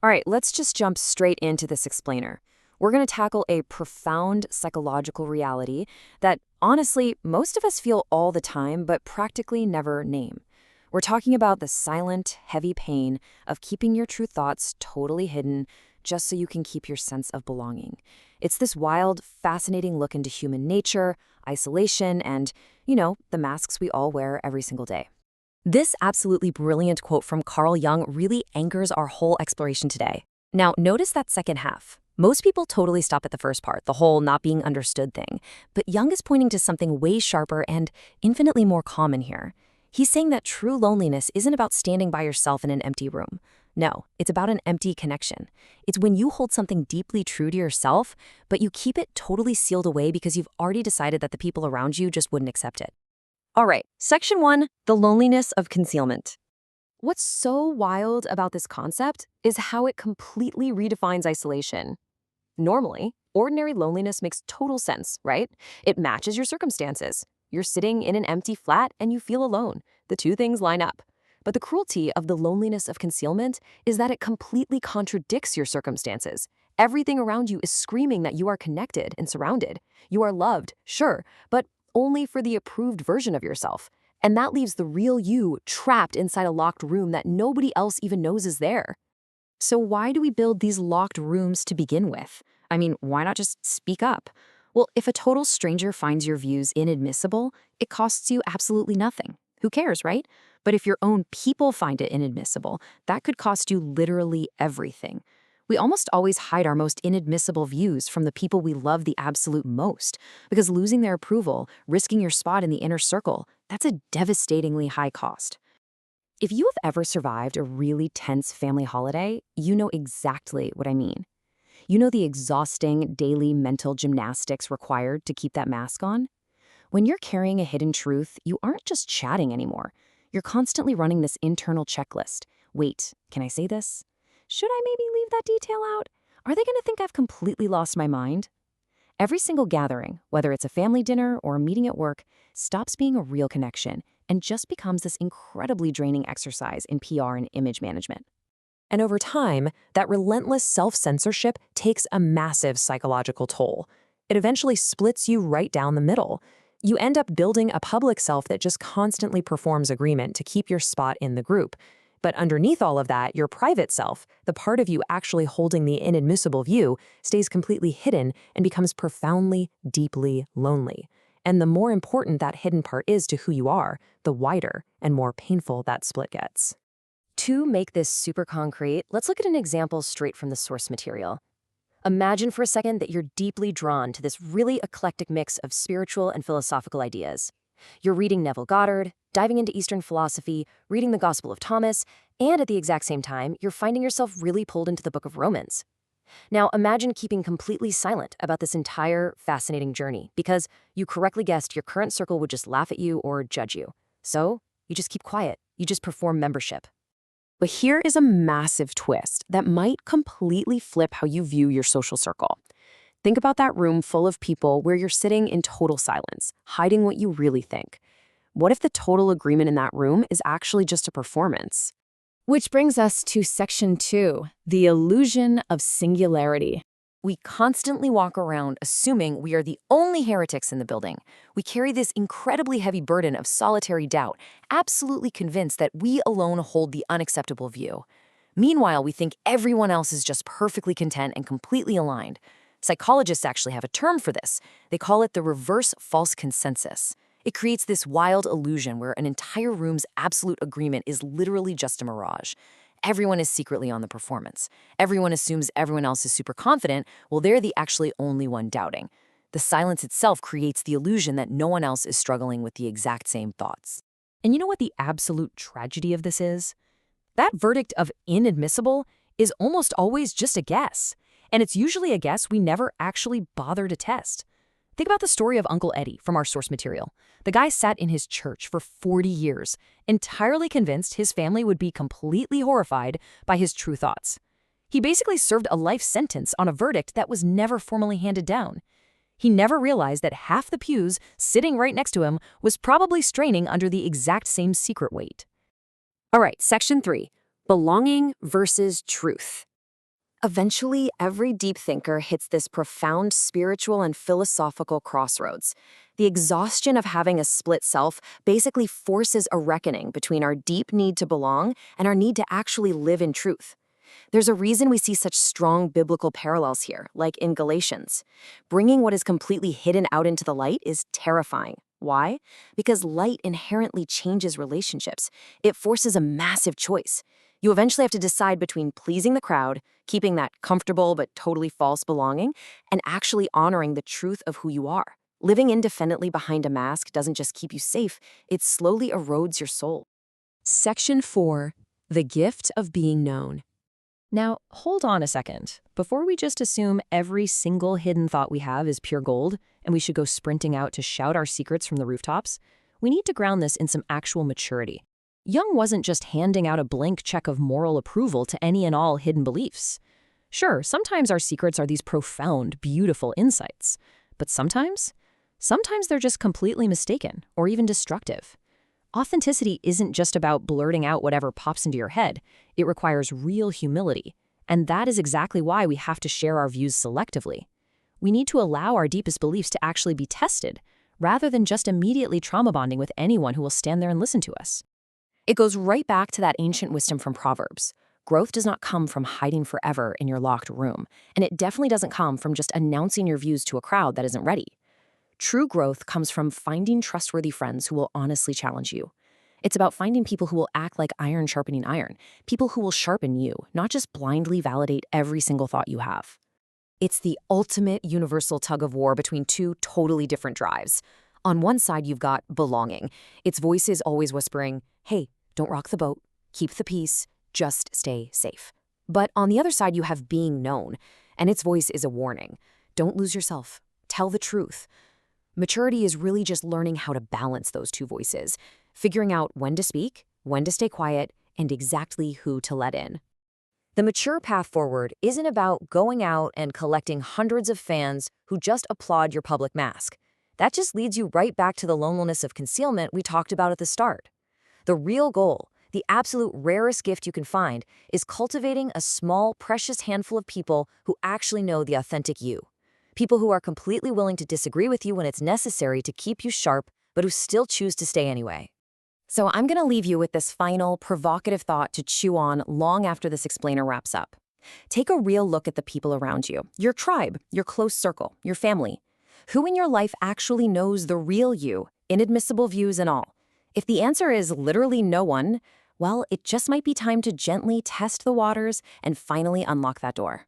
All right, let's just jump straight into this explainer. We're going to tackle a profound psychological reality that, honestly, most of us feel all the time, but practically never name. We're talking about the silent, heavy pain of keeping your true thoughts totally hidden just so you can keep your sense of belonging. It's this wild, fascinating look into human nature, isolation, and, the masks we all wear every single day. This absolutely brilliant quote from Carl Jung really anchors our whole exploration today. Now, notice that second half. Most people totally stop at the first part, the whole not being understood thing. But Jung is pointing to something way sharper and infinitely more common here. He's saying that true loneliness isn't about standing by yourself in an empty room. No, it's about an empty connection. It's when you hold something deeply true to yourself, but you keep it totally sealed away because you've already decided that the people around you just wouldn't accept it. All right, Section 1, the loneliness of concealment. What's so wild about this concept is how it completely redefines isolation. Normally, ordinary loneliness makes total sense, right? It matches your circumstances. You're sitting in an empty flat and you feel alone. The two things line up. But the cruelty of the loneliness of concealment is that it completely contradicts your circumstances. Everything around you is screaming that you are connected and surrounded. You are loved, sure, but only for the approved version of yourself. And that leaves the real you trapped inside a locked room that nobody else even knows is there. So why do we build these locked rooms to begin with? I mean, why not just speak up? Well, if a total stranger finds your views inadmissible, it costs you absolutely nothing. Who cares, right? But if your own people find it inadmissible, that could cost you literally everything. We almost always hide our most inadmissible views from the people we love the absolute most, because losing their approval, risking your spot in the inner circle, that's a devastatingly high cost. If you have ever survived a really tense family holiday, you know exactly what I mean. You know the exhausting daily mental gymnastics required to keep that mask on? When you're carrying a hidden truth, you aren't just chatting anymore. You're constantly running this internal checklist. Wait, can I say this? Should I maybe leave that detail out? Are they going to think I've completely lost my mind? Every single gathering, whether it's a family dinner or a meeting at work, stops being a real connection and just becomes this incredibly draining exercise in PR and image management. And over time, that relentless self-censorship takes a massive psychological toll. It eventually splits you right down the middle. You end up building a public self that just constantly performs agreement to keep your spot in the group. But underneath all of that, your private self, the part of you actually holding the inadmissible view, stays completely hidden and becomes profoundly, deeply lonely. And the more important that hidden part is to who you are, the wider and more painful that split gets. To make this super concrete, let's look at an example straight from the source material. Imagine for a second that you're deeply drawn to this really eclectic mix of spiritual and philosophical ideas. You're reading Neville Goddard, diving into Eastern philosophy, reading the Gospel of Thomas, and at the exact same time, you're finding yourself really pulled into the Book of Romans. Now, imagine keeping completely silent about this entire fascinating journey because you correctly guessed your current circle would just laugh at you or judge you. So, you just keep quiet. You just perform membership. But here is a massive twist that might completely flip how you view your social circle. Think about that room full of people where you're sitting in total silence, hiding what you really think. What if the total agreement in that room is actually just a performance? Which brings us to Section 2, the illusion of singularity. We constantly walk around assuming we are the only heretics in the building. We carry this incredibly heavy burden of solitary doubt, absolutely convinced that we alone hold the unacceptable view. Meanwhile, we think everyone else is just perfectly content and completely aligned. Psychologists actually have a term for this. They call it the reverse false consensus. It creates this wild illusion where an entire room's absolute agreement is literally just a mirage. Everyone is secretly on the performance. Everyone assumes everyone else is super confident, while they're the actually only one doubting. The silence itself creates the illusion that no one else is struggling with the exact same thoughts. And you know what the absolute tragedy of this is? That verdict of inadmissible is almost always just a guess. And it's usually a guess we never actually bother to test. Think about the story of Uncle Eddie from our source material. The guy sat in his church for 40 years, entirely convinced his family would be completely horrified by his true thoughts. He basically served a life sentence on a verdict that was never formally handed down. He never realized that half the pews sitting right next to him was probably straining under the exact same secret weight. All right, Section 3, belonging versus truth. Eventually, every deep thinker hits this profound spiritual and philosophical crossroads. The exhaustion of having a split self basically forces a reckoning between our deep need to belong and our need to actually live in truth. There's a reason we see such strong biblical parallels here, like in Galatians. Bringing what is completely hidden out into the light is terrifying. Why? Because light inherently changes relationships. It forces a massive choice. You eventually have to decide between pleasing the crowd, keeping that comfortable but totally false belonging, and actually honoring the truth of who you are. Living independently behind a mask doesn't just keep you safe, it slowly erodes your soul. Section 4. The Gift of Being Known. Now, hold on a second. Before we just assume every single hidden thought we have is pure gold, and we should go sprinting out to shout our secrets from the rooftops, we need to ground this in some actual maturity. Jung wasn't just handing out a blank check of moral approval to any and all hidden beliefs. Sure, sometimes our secrets are these profound, beautiful insights. But sometimes they're just completely mistaken or even destructive. Authenticity isn't just about blurting out whatever pops into your head. It requires real humility. And that is exactly why we have to share our views selectively. We need to allow our deepest beliefs to actually be tested, rather than just immediately trauma bonding with anyone who will stand there and listen to us. It goes right back to that ancient wisdom from Proverbs. Growth does not come from hiding forever in your locked room, and it definitely doesn't come from just announcing your views to a crowd that isn't ready. True growth comes from finding trustworthy friends who will honestly challenge you. It's about finding people who will act like iron sharpening iron, people who will sharpen you, not just blindly validate every single thought you have. It's the ultimate universal tug of war between two totally different drives. On one side, you've got belonging. Its voice is always whispering, hey, don't rock the boat, keep the peace, just stay safe. But on the other side, you have being known, and its voice is a warning. Don't lose yourself. Tell the truth. Maturity is really just learning how to balance those two voices, figuring out when to speak, when to stay quiet, and exactly who to let in. The mature path forward isn't about going out and collecting hundreds of fans who just applaud your public mask. That just leads you right back to the loneliness of concealment we talked about at the start. The real goal, the absolute rarest gift you can find, is cultivating a small, precious handful of people who actually know the authentic you. People who are completely willing to disagree with you when it's necessary to keep you sharp, but who still choose to stay anyway. So I'm going to leave you with this final, provocative thought to chew on long after this explainer wraps up. Take a real look at the people around you, your tribe, your close circle, your family. Who in your life actually knows the real you, inadmissible views and all? If the answer is literally no one, well, it just might be time to gently test the waters and finally unlock that door.